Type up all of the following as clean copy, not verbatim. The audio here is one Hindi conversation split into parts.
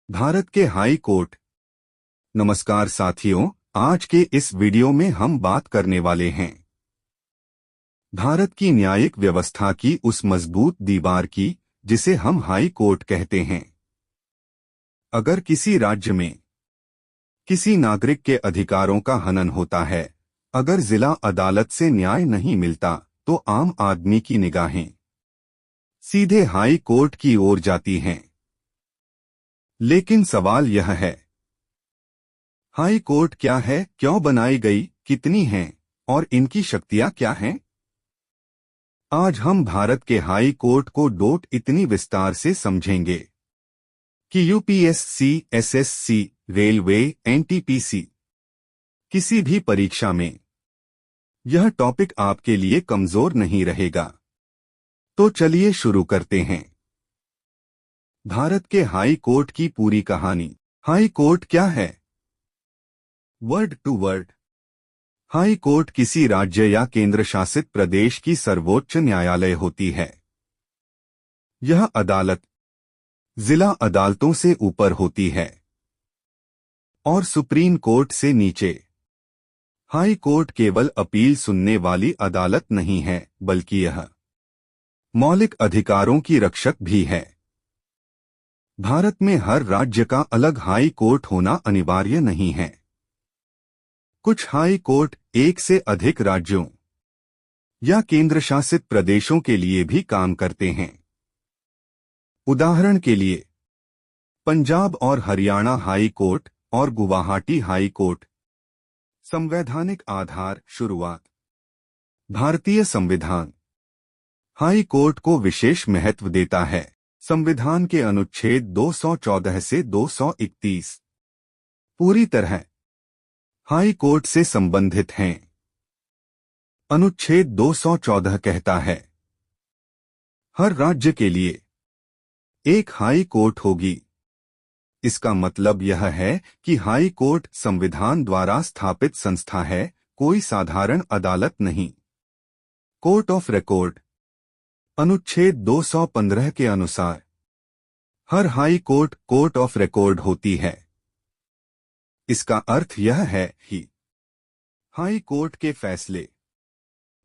भारत के हाई कोर्ट। नमस्कार साथियों, आज के इस वीडियो में हम बात करने वाले हैं भारत की न्यायिक व्यवस्था की उस मजबूत दीवार की जिसे हम हाई कोर्ट कहते हैं। अगर किसी राज्य में किसी नागरिक के अधिकारों का हनन होता है, अगर जिला अदालत से न्याय नहीं मिलता, तो आम आदमी की निगाहें सीधे हाई कोर्ट की ओर जाती हैं। लेकिन सवाल यह है, हाई कोर्ट क्या है, क्यों बनाई गई, कितनी हैं और इनकी शक्तियां क्या हैं? आज हम भारत के हाई कोर्ट को इतनी विस्तार से समझेंगे कि यूपीएससी, एसएससी, रेलवे, एनटीपीसी किसी भी परीक्षा में यह टॉपिक आपके लिए कमजोर नहीं रहेगा। तो चलिए शुरू करते हैं भारत के हाई कोर्ट की पूरी कहानी। हाई कोर्ट क्या है? Word to word, high court किसी राज्य या केंद्र शासित प्रदेश की सर्वोच्च न्यायालय होती है। यह अदालत जिला अदालतों से ऊपर होती है और सुप्रीम कोर्ट से नीचे। हाई कोर्ट केवल अपील सुनने वाली अदालत नहीं है, बल्कि यह मौलिक अधिकारों की रक्षक भी है। भारत में हर राज्य का अलग हाई कोर्ट होना अनिवार्य नहीं है। कुछ हाई कोर्ट एक से अधिक राज्यों या केंद्र शासित प्रदेशों के लिए भी काम करते हैं। उदाहरण के लिए पंजाब और हरियाणा हाई कोर्ट और गुवाहाटी हाई कोर्ट। संवैधानिक आधार। शुरुआत। भारतीय संविधान हाई कोर्ट को विशेष महत्व देता है। संविधान के अनुच्छेद 214 से 231 पूरी तरह हाई कोर्ट से संबंधित हैं। अनुच्छेद 214 कहता है, हर राज्य के लिए एक हाई कोर्ट होगी। इसका मतलब यह है कि हाई कोर्ट संविधान द्वारा स्थापित संस्था है, कोई साधारण अदालत नहीं। Court of record. अनुच्छेद 215 के अनुसार हर high court court of record होती है। इसका अर्थ यह है कि हाई कोर्ट के फैसले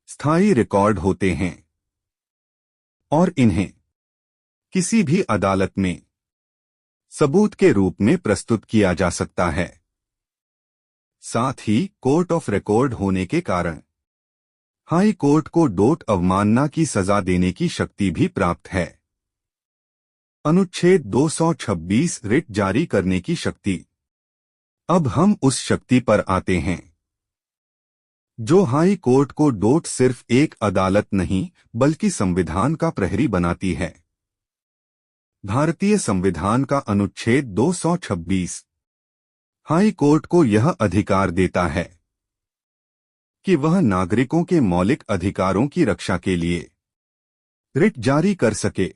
स्थायी रिकॉर्ड होते हैं और इन्हें किसी भी अदालत में सबूत के रूप में प्रस्तुत किया जा सकता है। साथ ही कोर्ट ऑफ रिकॉर्ड होने के कारण हाई कोर्ट को अवमानना की सजा देने की शक्ति भी प्राप्त है। अनुच्छेद 226 रिट जारी करने की शक्ति। अब हम उस शक्ति पर आते हैं जो हाई कोर्ट को सिर्फ एक अदालत नहीं, बल्कि संविधान का प्रहरी बनाती है। भारतीय संविधान का अनुच्छेद 226 हाई कोर्ट को यह अधिकार देता है कि वह नागरिकों के मौलिक अधिकारों की रक्षा के लिए रिट जारी कर सके।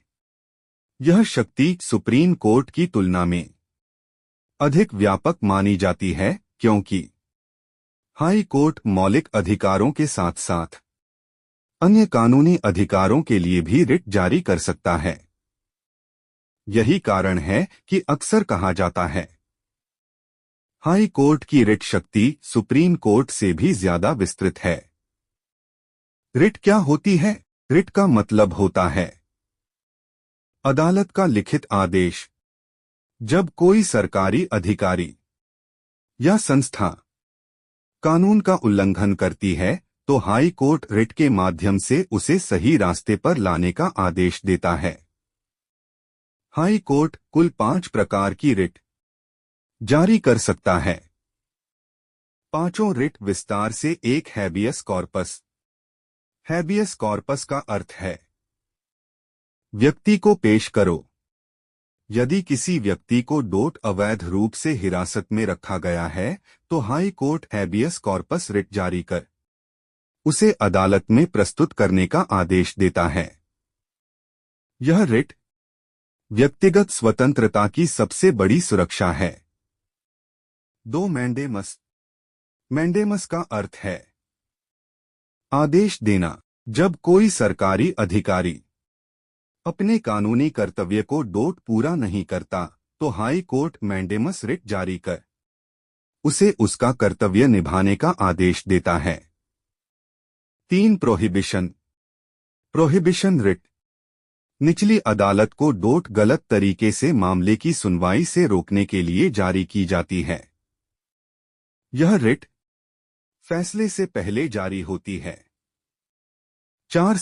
यह शक्ति सुप्रीम कोर्ट की तुलना में अधिक व्यापक मानी जाती है, क्योंकि हाई कोर्ट मौलिक अधिकारों के साथ साथ अन्य कानूनी अधिकारों के लिए भी रिट जारी कर सकता है। यही कारण है कि अक्सर कहा जाता है, हाई कोर्ट की रिट शक्ति सुप्रीम कोर्ट से भी ज्यादा विस्तृत है। रिट क्या होती है? रिट का मतलब होता है अदालत का लिखित आदेश। जब कोई सरकारी अधिकारी या संस्था कानून का उल्लंघन करती है, तो हाई कोर्ट रिट के माध्यम से उसे सही रास्ते पर लाने का आदेश देता है। हाई कोर्ट कुल 5 प्रकार की रिट जारी कर सकता है। पांचों रिट विस्तार से। एक हैबियस कॉर्पस। हैबियस कॉर्पस का अर्थ है व्यक्ति को पेश करो। यदि किसी व्यक्ति को अवैध रूप से हिरासत में रखा गया है, तो high court habeas corpus writ जारी कर उसे अदालत में प्रस्तुत करने का आदेश देता है। यह रिट व्यक्तिगत स्वतंत्रता की सबसे बड़ी सुरक्षा है। 2 मैंडेमस। मैंडेमस का अर्थ है आदेश देना। जब कोई सरकारी अधिकारी अपने कानूनी कर्तव्य को पूरा नहीं करता, तो हाई कोर्ट मैंडेमस रिट जारी कर उसे उसका कर्तव्य निभाने का आदेश देता है। 3 प्रोहिबिशन रिट निचली अदालत को डोट गलत तरीके से मामले की सुनवाई से रोकने के लिए जारी की जाती है। यह रिट फैसले से पहले जारी होती है। 4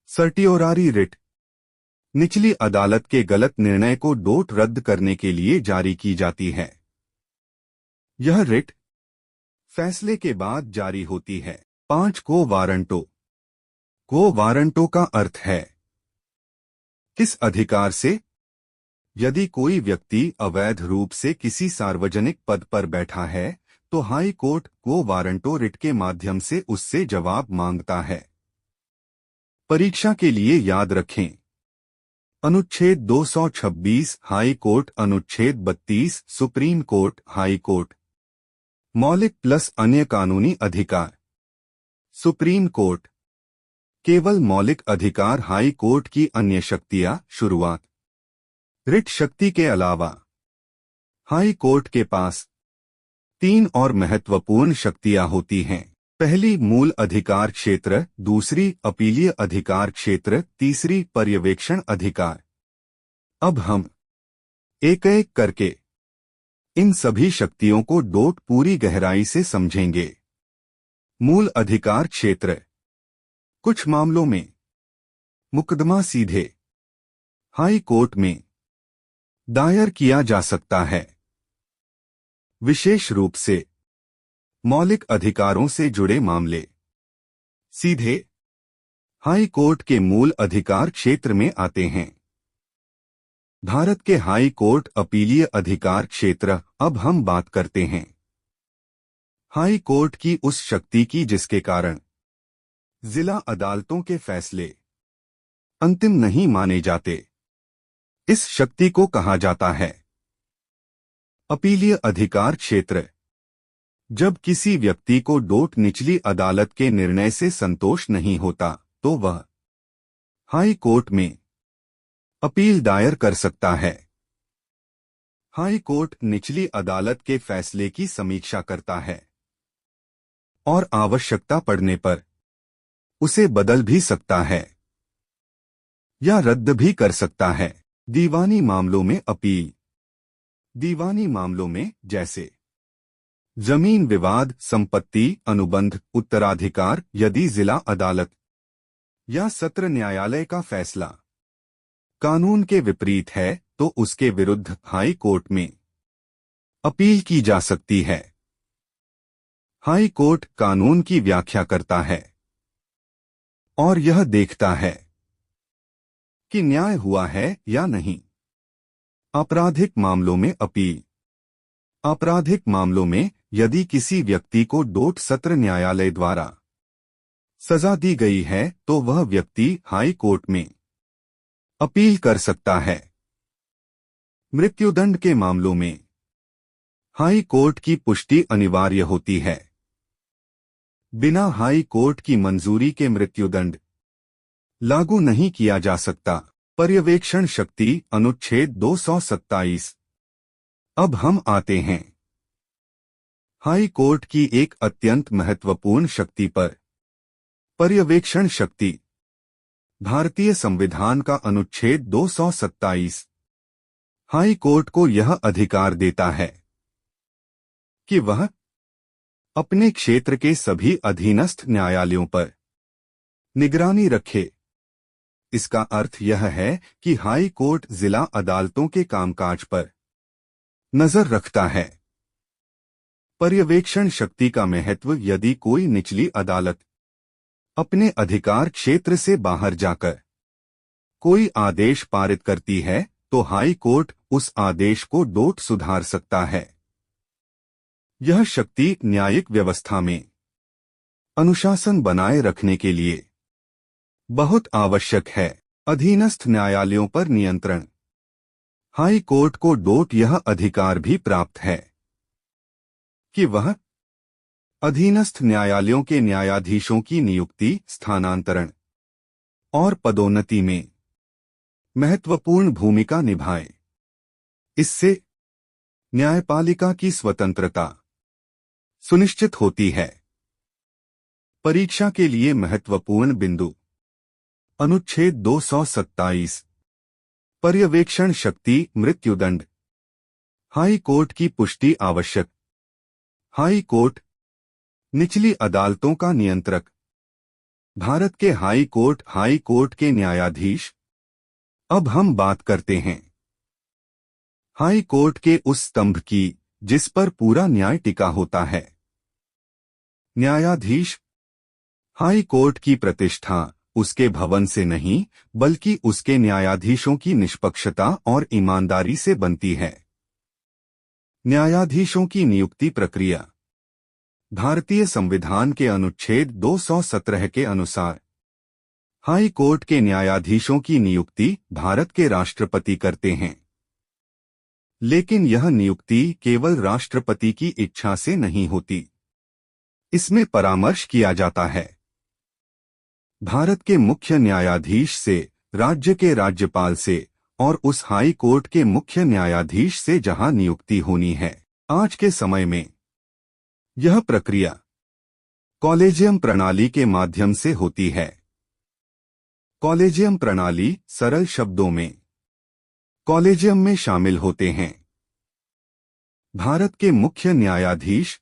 सर्टियोरारी रिट निचली अदालत के गलत निर्णय को डोट रद्द करने के लिए जारी की जाती है। यह रिट फैसले के बाद जारी होती है। 5 को वारंटो का अर्थ है किस अधिकार से? यदि कोई व्यक्ति अवैध रूप से किसी सार्वजनिक पद पर बैठा है तो हाई कोर्ट को वारंटो रिट के माध्यम से उससे जवाब मांगता है। परीक्षा के लिए याद रखें अनुच्छेद 226 हाई कोर्ट, अनुच्छेद 32 सुप्रीम कोर्ट, हाई कोर्ट। मौलिक प्लस अन्य कानूनी अधिकार। सुप्रीम कोर्ट केवल मौलिक अधिकार, हाई कोर्ट की अन्य शक्तियां। शुरुआत रिट शक्ति के अलावा हाई कोर्ट के पास 3 और महत्वपूर्ण शक्तियां होती हैं। पहली मूल अधिकार क्षेत्र, दूसरी अपीलीय अधिकार क्षेत्र, तीसरी पर्यवेक्षण अधिकार। अब हम एक एक करके इन सभी शक्तियों को डोट पूरी गहराई से समझेंगे। मूल अधिकार क्षेत्र। कुछ मामलों में मुकदमा सीधे हाई कोर्ट में दायर किया जा सकता है। विशेष रूप से मौलिक अधिकारों से जुड़े मामले सीधे हाई कोर्ट के मूल अधिकार क्षेत्र में आते हैं। भारत के हाई कोर्ट अपीलीय अधिकार क्षेत्र। अब हम बात करते हैं हाई कोर्ट की उस शक्ति की जिसके कारण जिला अदालतों के फैसले अंतिम नहीं माने जाते। इस शक्ति को कहा जाता है अपीलीय अधिकार क्षेत्र। जब किसी व्यक्ति को डोट निचली अदालत के निर्णय से संतोष नहीं होता तो वह हाई कोर्ट में अपील दायर कर सकता है। हाई कोर्ट निचली अदालत के फैसले की समीक्षा करता है और आवश्यकता पड़ने पर उसे बदल भी सकता है या रद्द भी कर सकता है। दीवानी मामलों में अपील। दीवानी मामलों में जैसे जमीन विवाद, संपत्ति अनुबंध, उत्तराधिकार, यदि जिला अदालत या सत्र न्यायालय का फैसला कानून के विपरीत है तो उसके विरुद्ध हाई कोर्ट में अपील की जा सकती है। हाई कोर्ट कानून की व्याख्या करता है और यह देखता है कि न्याय हुआ है या नहीं। आपराधिक मामलों में अपील। आपराधिक मामलों में यदि किसी व्यक्ति को डोट सत्र न्यायालय द्वारा सजा दी गई है तो वह व्यक्ति हाई कोर्ट में अपील कर सकता है। मृत्युदंड के मामलों में हाई कोर्ट की पुष्टि अनिवार्य होती है। बिना हाई कोर्ट की मंजूरी के मृत्युदंड लागू नहीं किया जा सकता। पर्यवेक्षण शक्ति, अनुच्छेद 227। अब हम आते हैं हाई कोर्ट की एक अत्यंत महत्वपूर्ण शक्ति पर। पर्यवेक्षण शक्ति। भारतीय संविधान का अनुच्छेद 227 हाई कोर्ट को यह अधिकार देता है कि वह अपने क्षेत्र के सभी अधीनस्थ न्यायालयों पर निगरानी रखे। इसका अर्थ यह है कि हाई कोर्ट जिला अदालतों के कामकाज पर नजर रखता है। पर्यवेक्षण शक्ति का महत्व। यदि कोई निचली अदालत अपने अधिकार क्षेत्र से बाहर जाकर कोई आदेश पारित करती है तो हाई कोर्ट उस आदेश को डोट सुधार सकता है। यह शक्ति न्यायिक व्यवस्था में अनुशासन बनाए रखने के लिए बहुत आवश्यक है। अधीनस्थ न्यायालयों पर नियंत्रण। हाई कोर्ट को डोट यह अधिकार भी प्राप्त है कि वह अधीनस्थ न्यायालयों के न्यायाधीशों की नियुक्ति, स्थानांतरण और पदोन्नति में महत्वपूर्ण भूमिका निभाए। इससे न्यायपालिका की स्वतंत्रता सुनिश्चित होती है। परीक्षा के लिए महत्वपूर्ण बिंदु। अनुच्छेद 227 पर्यवेक्षण शक्ति मृत्युदंड। हाई कोर्ट की पुष्टि आवश्यक। हाई कोर्ट निचली अदालतों का नियंत्रक। भारत के हाई कोर्ट के न्यायाधीश। अब हम बात करते हैं हाई कोर्ट के उस स्तंभ की जिस पर पूरा न्याय टिका होता है। न्यायाधीश। हाई कोर्ट की प्रतिष्ठा उसके भवन से नहीं बल्कि उसके न्यायाधीशों की निष्पक्षता और ईमानदारी से बनती है। न्यायाधीशों की नियुक्ति प्रक्रिया। भारतीय संविधान के अनुच्छेद 217 के अनुसार हाई कोर्ट के न्यायाधीशों की नियुक्ति भारत के राष्ट्रपति करते हैं। लेकिन यह नियुक्ति केवल राष्ट्रपति की इच्छा से नहीं होती। इसमें परामर्श किया जाता है भारत के मुख्य न्यायाधीश से, राज्य के राज्यपाल से और उस हाई कोर्ट के मुख्य न्यायाधीश से जहां नियुक्ति होनी है। आज के समय में यह प्रक्रिया कॉलेजियम प्रणाली के माध्यम से होती है। कॉलेजियम प्रणाली सरल शब्दों में कॉलेजियम में शामिल होते हैं भारत के मुख्य न्यायाधीश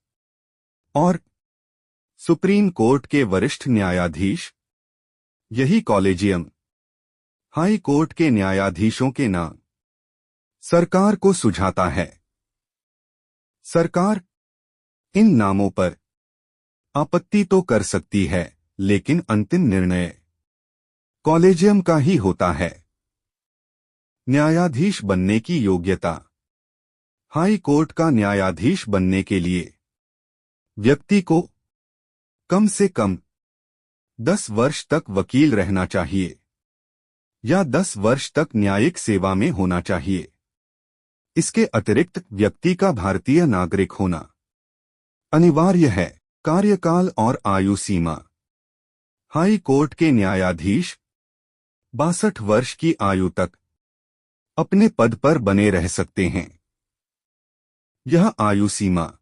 और सुप्रीम कोर्ट के वरिष्ठ न्यायाधीश। यही कॉलेजियम हाई कोर्ट के न्यायाधीशों के नाम सरकार को सुझाता है। सरकार इन नामों पर आपत्ति तो कर सकती है, लेकिन अंतिम निर्णय कॉलेजियम का ही होता है। न्यायाधीश बनने की योग्यता। हाई कोर्ट का न्यायाधीश बनने के लिए व्यक्ति को कम से कम 10 वर्ष तक वकील रहना चाहिए या 10 वर्ष तक न्यायिक सेवा में होना चाहिए। इसके अतिरिक्त व्यक्ति का भारतीय नागरिक होना अनिवार्य है। कार्यकाल और आयु सीमा। हाई कोर्ट के न्यायाधीश 62 वर्ष की आयु तक अपने पद पर बने रह सकते हैं। यह आयु सीमा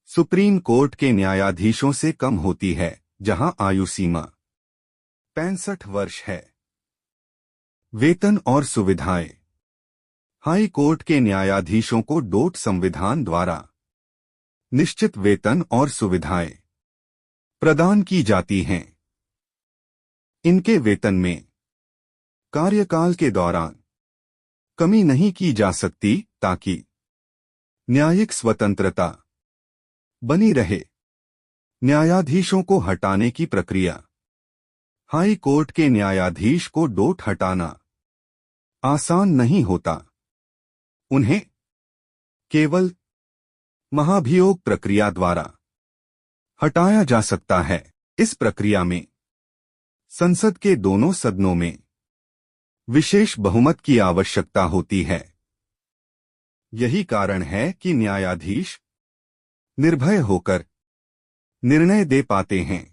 सुप्रीम कोर्ट के न्यायाधीशों से कम होती है, जहां आयु सीमा 65 वर्ष है। वेतन और सुविधाएं। हाई कोर्ट के न्यायाधीशों को डोट संविधान द्वारा निश्चित वेतन और सुविधाएं प्रदान की जाती हैं। इनके वेतन में कार्यकाल के दौरान कमी नहीं की जा सकती ताकि न्यायिक स्वतंत्रता बनी रहे। न्यायाधीशों को हटाने की प्रक्रिया। हाई कोर्ट के न्यायाधीश को डोट हटाना आसान नहीं होता। उन्हें केवल महाभियोग प्रक्रिया द्वारा हटाया जा सकता है। इस प्रक्रिया में संसद के दोनों सदनों में विशेष बहुमत की आवश्यकता होती है। यही कारण है कि न्यायाधीश निर्भय होकर निर्णय दे पाते हैं।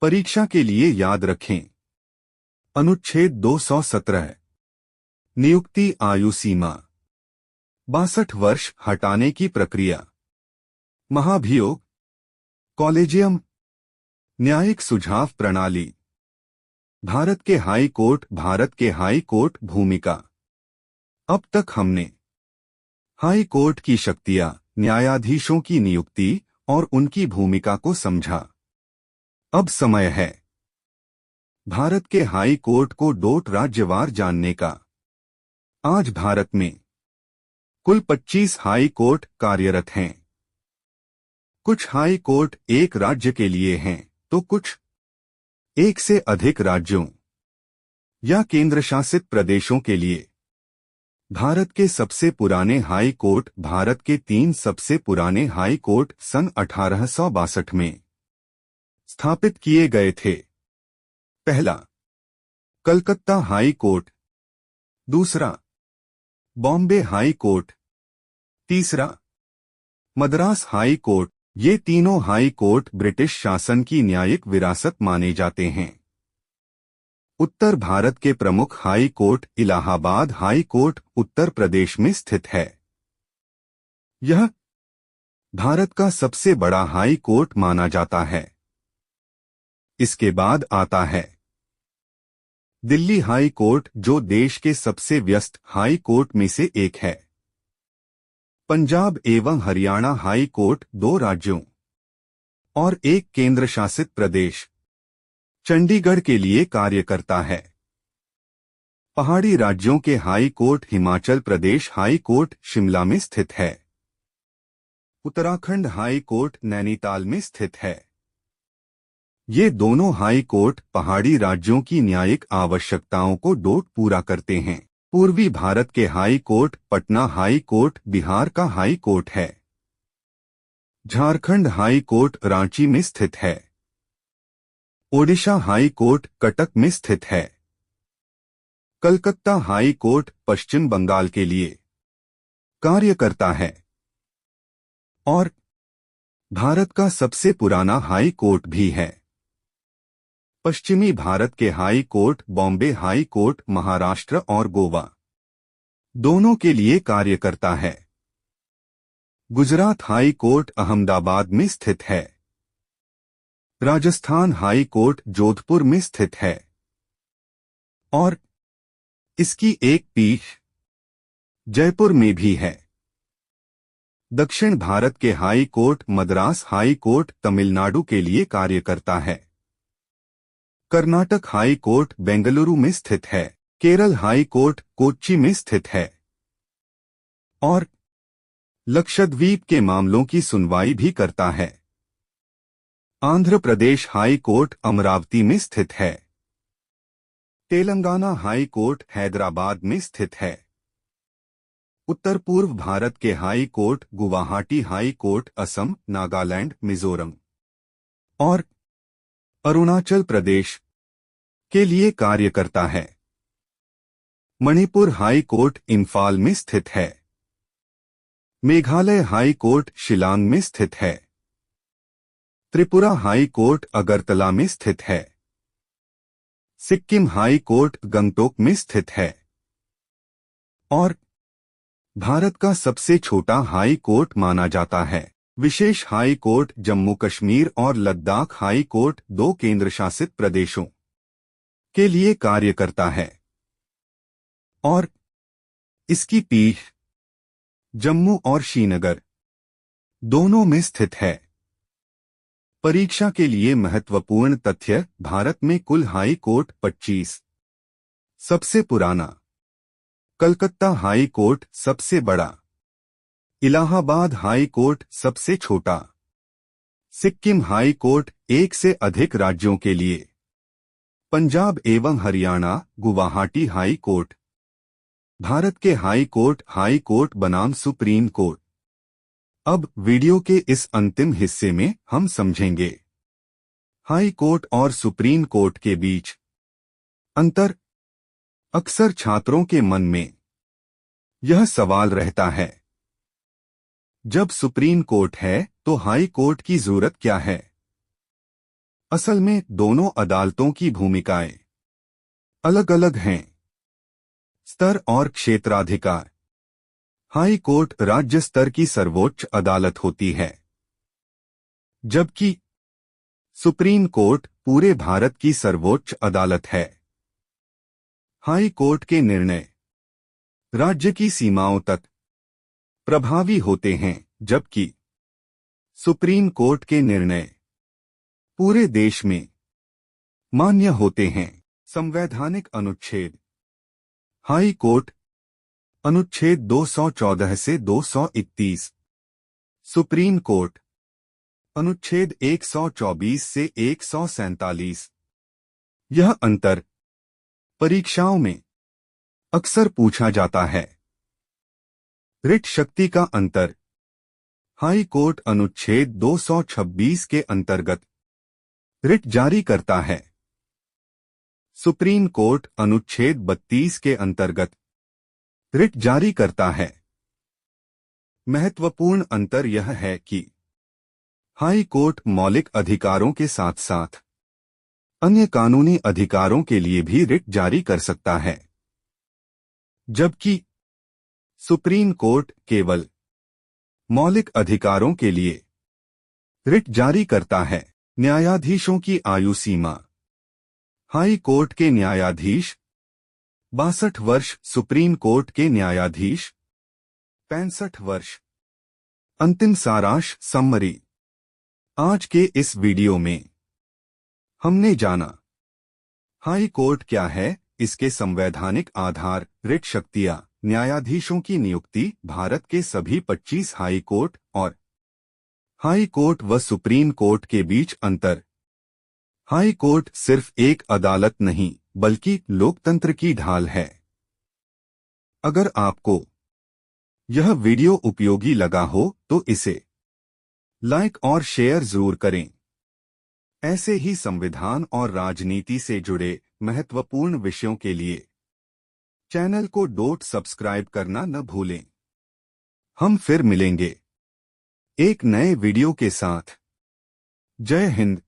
परीक्षा के लिए याद रखें अनुच्छेद 217 नियुक्ति आयु सीमा 62 वर्ष हटाने की प्रक्रिया। महाभियोग कॉलेजियम न्यायिक सुझाव प्रणाली। भारत के हाई कोर्ट भूमिका। अब तक हमने हाई कोर्ट की शक्तियां, न्यायाधीशों की नियुक्ति और उनकी भूमिका को समझा। अब समय है भारत के हाई कोर्ट को डोट राज्यवार जानने का। आज भारत में कुल 25 हाई कोर्ट कार्यरत हैं। कुछ हाई कोर्ट एक राज्य के लिए हैं, तो कुछ एक से अधिक राज्यों या केंद्रशासित प्रदेशों के लिए। भारत के सबसे पुराने हाई कोर्ट। भारत के 3 सबसे पुराने हाई कोर्ट सन 1862 में स्थापित किए गए थे। पहला कलकत्ता हाई कोर्ट, दूसरा बॉम्बे हाई कोर्ट, तीसरा मद्रास हाई कोर्ट। ये तीनों हाई कोर्ट ब्रिटिश शासन की न्यायिक विरासत माने जाते हैं। उत्तर भारत के प्रमुख high court Allahabad high court Uttar Pradesh में स्थित है। यह भारत का सबसे बड़ा हाई कोर्ट माना जाता है। इसके बाद आता है दिल्ली हाई कोर्ट, जो देश के सबसे व्यस्त हाई कोर्ट में से एक है। पंजाब एवं हरियाणा हाई कोर्ट 2 राज्यों और एक केंद्र शासित प्रदेश चंडीगढ़ के लिए कार्य करता है। पहाड़ी राज्यों के high court Himachal Pradesh high court Shimla में स्थित है। उत्तराखंड हाई कोर्ट नैनीताल में स्थित है। ये दोनों हाई कोर्ट पहाड़ी राज्यों की न्यायिक आवश्यकताओं को पूरा करते हैं। पूर्वी भारत के high court Patna high court Bihar का हाई कोर्ट है। झारखंड हाई कोर्ट रांची में स्थित है। ओडिशा हाई कोर्ट कटक में स्थित है। कलकत्ता हाई कोर्ट पश्चिम बंगाल के लिए कार्य करता है और भारत का सबसे पुराना हाई कोर्ट भी है। पश्चिमी भारत के high court Bombay high court Maharashtra और गोवा दोनों के लिए कार्य करता है। गुजरात हाई कोर्ट अहमदाबाद में स्थित है। राजस्थान हाई कोर्ट जोधपुर में स्थित है और इसकी एक पीठ जयपुर में भी है। दक्षिण भारत के high court Madras high court Tamil Nadu के लिए कार्य करता है। कर्नाटक हाई कोर्ट बेंगलुरु में स्थित है। केरल हाई कोर्ट कोच्चि में स्थित है और लक्षद्वीप के मामलों की सुनवाई भी करता है। आंध्र प्रदेश हाई कोर्ट अमरावती में स्थित है। तेलंगाना हाई कोर्ट हैदराबाद में स्थित है। उत्तर पूर्व भारत के high court Guwahati high court Assam, Nagaland, Mizoram और अरुणाचल प्रदेश के लिए कार्य करता है। मणिपुर हाई कोर्ट इंफाल में स्थित है। मेघालय हाई कोर्ट शिलांग में स्थित है। त्रिपुरा हाई कोर्ट अगरतला में स्थित है। सिक्किम हाई कोर्ट गंगटोक में स्थित है और भारत का सबसे छोटा हाई कोर्ट माना जाता है। विशेष हाई कोर्ट जम्मू कश्मीर और लद्दाख हाई कोर्ट 2 केंद्र शासित प्रदेशों के लिए कार्य करता है और इसकी पीठ जम्मू और श्रीनगर दोनों में स्थित है। परीक्षा के लिए महत्वपूर्ण तथ्य: भारत में कुल हाई कोर्ट 25। सबसे पुराना कलकत्ता हाई कोर्ट सबसे बड़ा। इलाहाबाद हाई कोर्ट सबसे छोटा। सिक्किम हाई कोर्ट 1 से अधिक राज्यों के लिए। पंजाब एवं हरियाणा गुवाहाटी हाई कोर्ट। भारत के हाई कोर्ट बनाम सुप्रीम कोर्ट। अब वीडियो के इस अंतिम हिस्से में हम समझेंगे हाई कोर्ट और सुप्रीम कोर्ट के बीच अंतर। अक्सर छात्रों के मन में यह सवाल रहता है, जब सुप्रीम कोर्ट है तो हाई कोर्ट की जरूरत क्या है? असल में दोनों अदालतों की भूमिकाएं अलग अलग हैं। स्तर और क्षेत्राधिकार: हाई कोर्ट राज्य स्तर की सर्वोच्च अदालत होती है, जबकि सुप्रीम कोर्ट पूरे भारत की सर्वोच्च अदालत है। हाई कोर्ट के निर्णय राज्य की सीमाओं तक प्रभावी होते हैं, जबकि सुप्रीम कोर्ट के निर्णय पूरे देश में मान्य होते हैं। संवैधानिक अनुच्छेद: हाई कोर्ट अनुच्छेद 214 से 231। सुप्रीम कोर्ट अनुच्छेद 124 से 147। यह अंतर परीक्षाओं में अक्सर पूछा जाता है। रिट शक्ति का अंतर: हाई कोर्ट अनुच्छेद 226 के अंतर्गत रिट जारी करता है। सुप्रीम कोर्ट अनुच्छेद 32 के अंतर्गत रिट जारी करता है। महत्वपूर्ण अंतर यह है कि हाई कोर्ट मौलिक अधिकारों के साथ साथ अन्य कानूनी अधिकारों के लिए भी रिट जारी कर सकता है, जबकि सुप्रीम कोर्ट केवल मौलिक अधिकारों के लिए रिट जारी करता है। न्यायाधीशों की आयु सीमा। हाई कोर्ट के न्यायाधीश 62 वर्ष, सुप्रीम कोर्ट के न्यायाधीश 65 वर्ष। अंतिम सारांश समरी। आज के इस वीडियो में हमने जाना हाई कोर्ट क्या है, इसके संवैधानिक आधार, रिट शक्तियां, न्यायाधीशों की नियुक्ति, भारत के सभी 25 हाई कोर्ट और हाई कोर्ट व सुप्रीम कोर्ट के बीच अंतर। हाई कोर्ट सिर्फ एक अदालत नहीं बल्कि लोकतंत्र की ढाल है। अगर आपको यह वीडियो उपयोगी लगा हो तो इसे लाइक और शेयर जरूर करें। ऐसे ही संविधान और राजनीति से जुड़े महत्वपूर्ण विषयों के लिए चैनल को सब्सक्राइब करना न भूलें। हम फिर मिलेंगे एक नए वीडियो के साथ। जय हिंद।